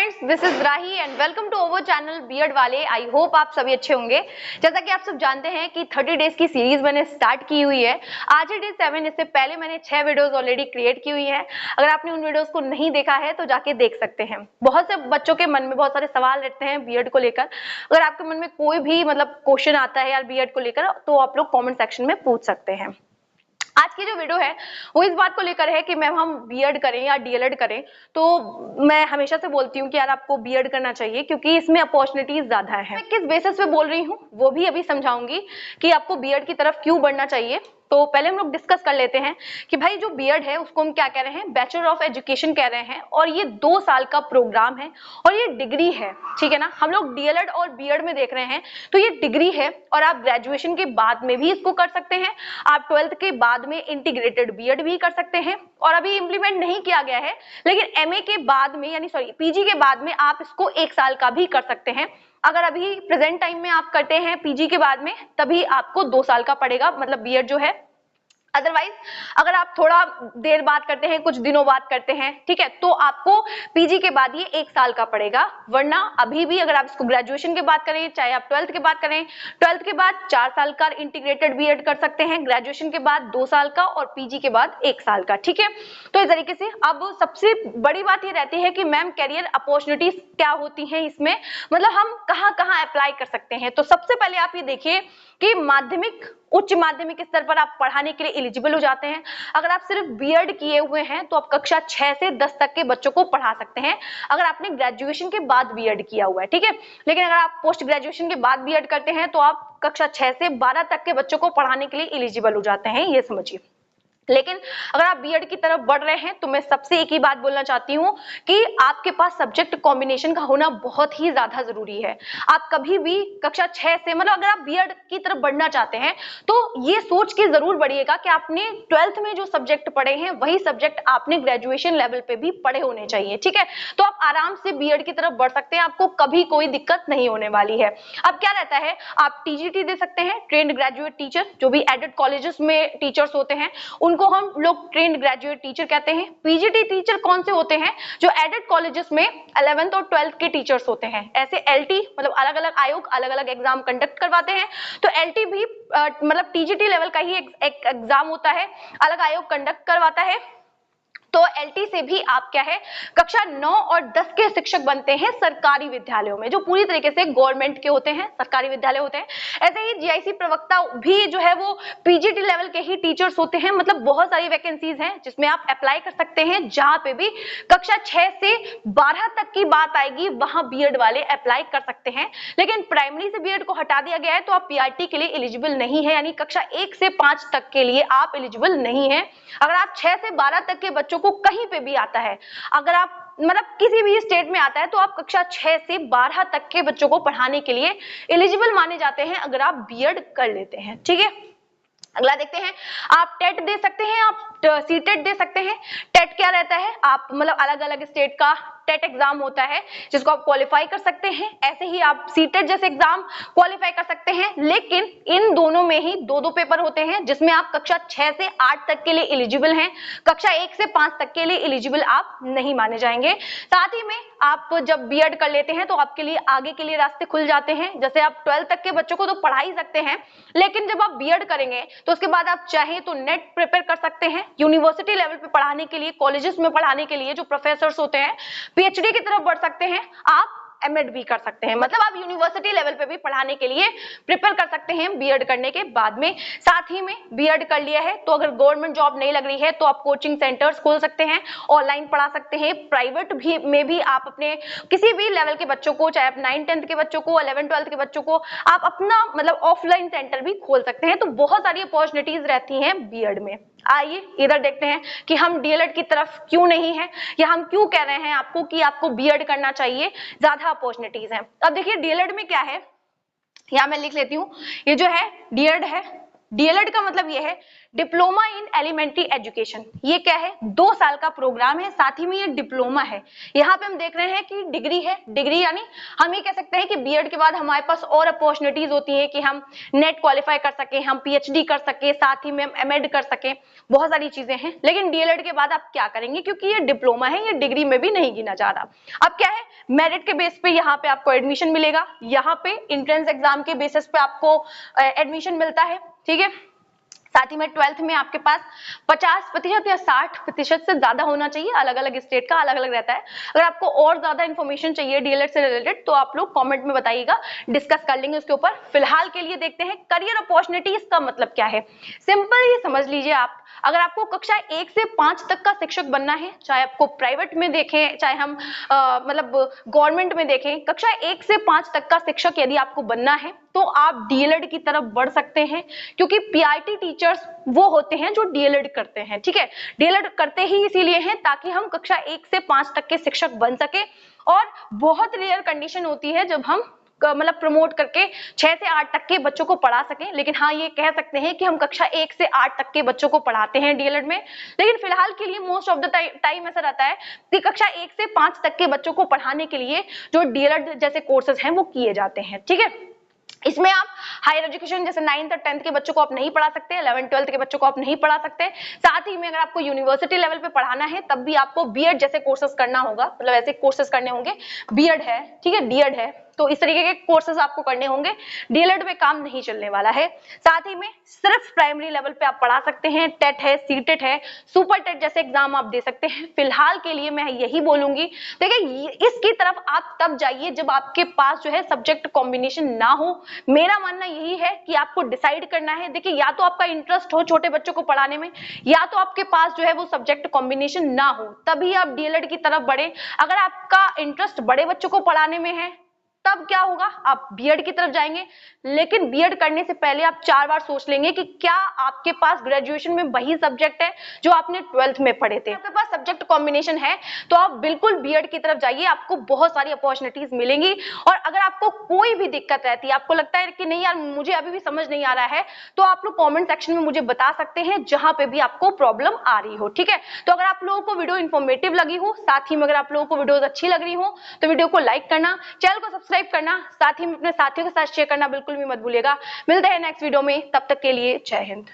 Friends, this is Rahi and welcome to our channel BEd वाले। I hope आप सभी अच्छे होंगे। जैसा कि आप सब जानते हैं कि 30 डेज की सीरीज मैंने स्टार्ट की हुई है। आज है डे 7। इससे पहले मैंने 6 वीडियोस ऑलरेडी क्रिएट की हुई हैं। अगर आपने उन वीडियोस को नहीं देखा है तो जाके देख सकते हैं। बहुत से बच्चों के मन में बहुत सारे सवाल रहते हैं बीएड को लेकर। अगर आपके मन में कोई भी क्वेश्चन आता है यार बीएड को लेकर, तो आप लोग कॉमेंट सेक्शन में पूछ सकते हैं। आज की जो वीडियो है वो इस बात को लेकर है कि मैम हम बीएड करें या डीएलएड करें। तो मैं हमेशा से बोलती हूँ कि यार आपको बीएड करना चाहिए क्योंकि इसमें अपॉर्चुनिटीज ज्यादा है। मैं किस बेसिस पे बोल रही हूँ वो भी अभी समझाऊंगी कि आपको बीएड की तरफ क्यों बढ़ना चाहिए। तो पहले हम लोग डिस्कस कर लेते हैं कि भाई जो बीएड है उसको हम क्या कह रहे हैं, बैचलर ऑफ एजुकेशन कह रहे हैं, और ये 2 साल का प्रोग्राम है और ये डिग्री है, ठीक है ना। हम लोग डीएलएड और बीएड में देख रहे हैं तो ये डिग्री है और आप ग्रेजुएशन के बाद में भी इसको कर सकते हैं। आप 12th के बाद में इंटीग्रेटेड बीएड भी कर सकते हैं और अभी इंप्लीमेंट नहीं किया गया है, लेकिन एमए के बाद में पीजी के बाद में आप इसको 1 साल का भी कर सकते हैं। अगर अभी प्रेजेंट टाइम में आप करते हैं पीजी के बाद में, तभी आपको 2 साल का पड़ेगा, मतलब बीएड जो है। अदरवाइज अगर आप थोड़ा देर बाद करते हैं, कुछ दिनों बाद करते हैं, ठीक है, तो आपको पीजी के बाद ये 1 साल का पड़ेगा। वरना अभी भी अगर आप इसको ग्रेजुएशन के बाद करें, चाहे आप 12th के बाद करें, 12th के बाद 4 साल का इंटीग्रेटेड बीएड कर सकते हैं, ग्रेजुएशन के बाद 2 साल का और पीजी के बाद 1 साल का, ठीक है। तो इस तरीके से अब सबसे बड़ी बात ये रहती है कि मैम कैरियर अपॉर्चुनिटीज क्या होती हैं इसमें, मतलब हम कहाँ अप्लाई कर सकते हैं। तो सबसे पहले आप ये देखिए कि माध्यमिक, उच्च माध्यमिक स्तर पर आप पढ़ाने के लिए एलिजिबल हो जाते हैं। अगर आप सिर्फ बीएड किए हुए हैं तो आप कक्षा 6 से 10 तक के बच्चों को पढ़ा सकते हैं, अगर आपने ग्रेजुएशन के बाद बीएड किया हुआ है, ठीक है। लेकिन अगर आप पोस्ट ग्रेजुएशन के बाद बीएड करते हैं तो आप कक्षा 6 से 12 तक के बच्चों को पढ़ाने के लिए एलिजिबल हो जाते हैं, ये समझिए। लेकिन अगर आप बीएड की तरफ बढ़ रहे हैं तो मैं सबसे एक ही बात बोलना चाहती हूँ कि आपके पास सब्जेक्ट कॉम्बिनेशन का होना बहुत ही ज्यादा जरूरी है। आप कभी भी कक्षा 6 से, मतलब अगर आप बीएड की तरफ बढ़ना चाहते हैं तो ये सोच के जरूर बढ़िएगा कि आपने 12th में जो सब्जेक्ट पढ़े हैं वही सब्जेक्ट आपने ग्रेजुएशन लेवल पे भी पढ़े होने चाहिए, ठीक है। तो आप आराम से बीएड की तरफ बढ़ सकते हैं, आपको कभी कोई दिक्कत नहीं होने वाली है। अब क्या रहता है, आप टीजीटी दे सकते हैं, ट्रेन्ड ग्रेजुएट टीचर, जो भी एडेड कॉलेजेस में टीचर्स होते हैं उनको हम लोग ट्रेन्ड ग्रेजुएट टीचर कहते हैं। पीजीटी टीचर कौन से होते हैं, जो एडेड कॉलेजेस में 11th और 12th के टीचर्स होते हैं। ऐसे एलटी मतलब अलग अलग आयोग अलग अलग एग्जाम कंडक्ट करवाते हैं, तो एलटी भी मतलब टीजीटी लेवल का ही एक एग्जाम होता है, अलग आयोग कंडक्ट करवाता है। तो एलटी से भी आप क्या है, कक्षा 9 और 10 के शिक्षक बनते हैं सरकारी विद्यालयों में, जो पूरी तरीके से गवर्नमेंट के होते हैं, सरकारी विद्यालय होते हैं। ऐसे ही जीआईसी प्रवक्ता भी जो है वो पीजीटी लेवल के ही टीचर्स होते हैं। मतलब बहुत सारी वैकेंसीज हैं जिसमें आप अप्लाई कर सकते हैं। जहां पे भी कक्षा 6 से 12 तक की बात आएगी वहां बीएड वाले अप्लाई कर सकते हैं। लेकिन प्राइमरी से बीएड को हटा दिया गया है तो आप पीआरटी के लिए एलिजिबल नहीं है, यानी कक्षा 1 से 5 तक के लिए आप एलिजिबल नहीं है। अगर आप 6 से 12 तक के बच्चों को कहीं पे भी आता है, अगर आप मतलब किसी भी स्टेट में आता है, तो आप कक्षा 6 से 12 तक के बच्चों को पढ़ाने के लिए एलिजिबल माने जाते हैं अगर आप बीएड कर लेते हैं, ठीक है। अगला देखते हैं, आप टेट दे सकते हैं, आप सीटेट दे सकते हैं। टेट क्या रहता है, आप मतलब अलग अलग स्टेट का टेट एग्जाम होता है जिसको आप क्वालिफाई कर सकते हैं। ऐसे ही आप सीटेट जैसे एग्जाम क्वालिफाई कर सकते हैं, लेकिन इन दोनों में ही 2-2 पेपर होते हैं जिसमें आप कक्षा 6 से 8 तक के लिए एलिजिबल हैं, कक्षा 1 से 5 तक के लिए एलिजिबल आप नहीं माने जाएंगे। साथ ही में आप जब बीएड कर लेते हैं तो आपके लिए आगे के लिए रास्ते खुल जाते हैं। जैसे आप 12th तक के बच्चों को तो पढ़ा ही सकते हैं, लेकिन जब आप बीएड करेंगे तो उसके बाद आप चाहें तो नेट प्रिपेयर कर सकते हैं, यूनिवर्सिटी लेवल पे पढ़ाने के लिए, कॉलेजेस में पढ़ाने के लिए जो प्रोफेसर्स होते हैं, पीएचडी की तरफ बढ़ सकते हैं, आप एमएड भी कर सकते हैं। मतलब आप यूनिवर्सिटी लेवल पे भी पढ़ाने के लिए प्रिपेयर कर सकते हैं बीएड करने के बाद में। साथ ही में बीएड कर लिया है तो अगर गवर्नमेंट जॉब नहीं लग रही है तो आप कोचिंग सेंटर्स खोल सकते हैं, ऑनलाइन पढ़ा सकते हैं। प्राइवेट भी में भी आप अपने किसी भी लेवल के बच्चों को, चाहे आप 9th-10th के बच्चों को, 11th-12th के बच्चों को, आप अपना मतलब ऑफलाइन सेंटर भी खोल सकते हैं। तो बहुत सारी अपॉर्चुनिटीज रहती हैं बीएड में। आइए इधर देखते हैं कि हम डीएलएड की तरफ क्यों नहीं है, या हम क्यों कह रहे हैं आपको कि आपको बीएड करना चाहिए, ज्यादा अपॉर्चुनिटीज हैं। अब देखिए डीएलएड में क्या है, यहाँ मैं लिख लेती हूँ। ये जो है डीएड है, डीएलएड का मतलब ये है डिप्लोमा इन एलिमेंट्री एजुकेशन। ये क्या है? 2 साल का प्रोग्राम है, साथ ही में ये डिप्लोमा है। यहाँ पे हम देख रहे हैं कि डिग्री है, डिग्री यानी हम ये कह सकते हैं कि बीएड के बाद हमारे पास और अपॉर्चुनिटीज होती है कि हम नेट क्वालिफाई कर सके, हम पीएचडी कर सके, साथ ही में हम एमएड कर सके, बहुत सारी चीजें हैं। लेकिन डीएलएड के बाद आप क्या करेंगे? क्योंकि ये डिप्लोमा है, ये डिग्री में भी नहीं गिना जा रहा। अब क्या है? मेरिट के बेस पे यहाँ पे आपको एडमिशन मिलेगा, यहाँ पे एंट्रेंस एग्जाम के बेसिस पे आपको एडमिशन मिलता है, ठीक है। साथ ही में 12th में आपके पास 50% या 60% से ज्यादा होना चाहिए, अलग अलग स्टेट का अलग अलग रहता है। अगर आपको और ज्यादा इन्फॉर्मेशन चाहिए डीएलएड से रिलेटेड तो आप लोग कमेंट में बताइएगा, डिस्कस कर लेंगे उसके ऊपर। फिलहाल के लिए देखते हैं करियर अपॉर्चुनिटीज का मतलब क्या है। सिंपल ये समझ लीजिए आप, अगर आपको कक्षा 1 से 5 तक का शिक्षक बनना है, चाहे आपको प्राइवेट में देखें चाहे हम मतलब गवर्नमेंट में देखें, कक्षा 1 से 5 तक का शिक्षक यदि आपको बनना है तो आप डीएलएड की तरफ बढ़ सकते हैं, क्योंकि पीआईटी टीचर्स वो होते हैं जो डीएलएड करते हैं, ठीक है। डीएलएड करते ही इसीलिए हैं ताकि हम कक्षा 1 से 5 तक के शिक्षक बन सके। और बहुत रेयर कंडीशन होती है जब हम मतलब प्रमोट करके 6 से 8 तक के बच्चों को पढ़ा सकें। लेकिन हाँ, ये कह सकते हैं कि हम कक्षा 1 से 8 तक के बच्चों को पढ़ाते हैं डीएलएड में। लेकिन फिलहाल के लिए मोस्ट ऑफ द टाइम ऐसा रहता है कि कक्षा 1 से 5 तक के बच्चों को पढ़ाने के लिए जो डीएलएड जैसे कोर्सेज हैं वो किए जाते हैं, ठीक है। इसमें आप हायर एजुकेशन जैसे 9th और 10th के बच्चों को आप नहीं पढ़ा सकते, 11th 12th के बच्चों को आप नहीं पढ़ा सकते। साथ ही में अगर आपको यूनिवर्सिटी लेवल पे पढ़ाना है तब भी आपको बीएड जैसे कोर्सेज करना होगा, मतलब ऐसे कोर्सेज करने होंगे। बीएड है, ठीक है, डीएड है, तो इस तरीके के कोर्सेज आपको करने होंगे। डीएलएड में काम नहीं चलने वाला है। साथ ही में सिर्फ प्राइमरी लेवल पे आप पढ़ा सकते हैं। टेट है, सीटेट है, सुपर टेट जैसे एग्जाम आप दे सकते हैं। फिलहाल के लिए मैं यही बोलूंगी, देखिए इसकी तरफ आप तब जाइए जब आपके पास जो है सब्जेक्ट कॉम्बिनेशन ना हो। मेरा मानना यही है कि आपको डिसाइड करना है, देखिए या तो आपका इंटरेस्ट हो छोटे बच्चों को पढ़ाने में, या तो आपके पास जो है वो सब्जेक्ट कॉम्बिनेशन ना हो, तभी आप डीएलएड की तरफ बढ़े। अगर आपका इंटरेस्ट बड़े बच्चों को पढ़ाने में है तब क्या होगा, आप बीएड की तरफ जाएंगे। लेकिन बीएड करने से पहले आप 4 बार सोच लेंगे कि क्या आपके पास ग्रेजुएशन में वही सब्जेक्ट है जो आपने 12th में पढ़े थे। आपके पास सब्जेक्ट कॉम्बिनेशन है तो आप बिल्कुल बीएड की तरफ जाइए, आपको बहुत सारी अपॉर्चुनिटीज मिलेंगी। और अगर आपको कोई भी दिक्कत रहती है, आपको लगता है कि नहीं यार मुझे अभी भी समझ नहीं आ रहा है, तो आप लोग कॉमेंट सेक्शन में मुझे बता सकते हैं जहां पे भी आपको प्रॉब्लम आ रही हो, ठीक है। तो अगर आप लोगों को वीडियो इन्फॉर्मेटिव लगी हो, साथ ही में अगर आप लोगों को वीडियोस अच्छी लग रही हो तो वीडियो को लाइक करना, चैनल को सब्सक्राइब करना, साथ ही में अपने साथियों के साथ शेयर करना बिल्कुल भी मत भूलिएगा। मिलते हैं नेक्स्ट वीडियो में, तब तक के लिए जय हिंद।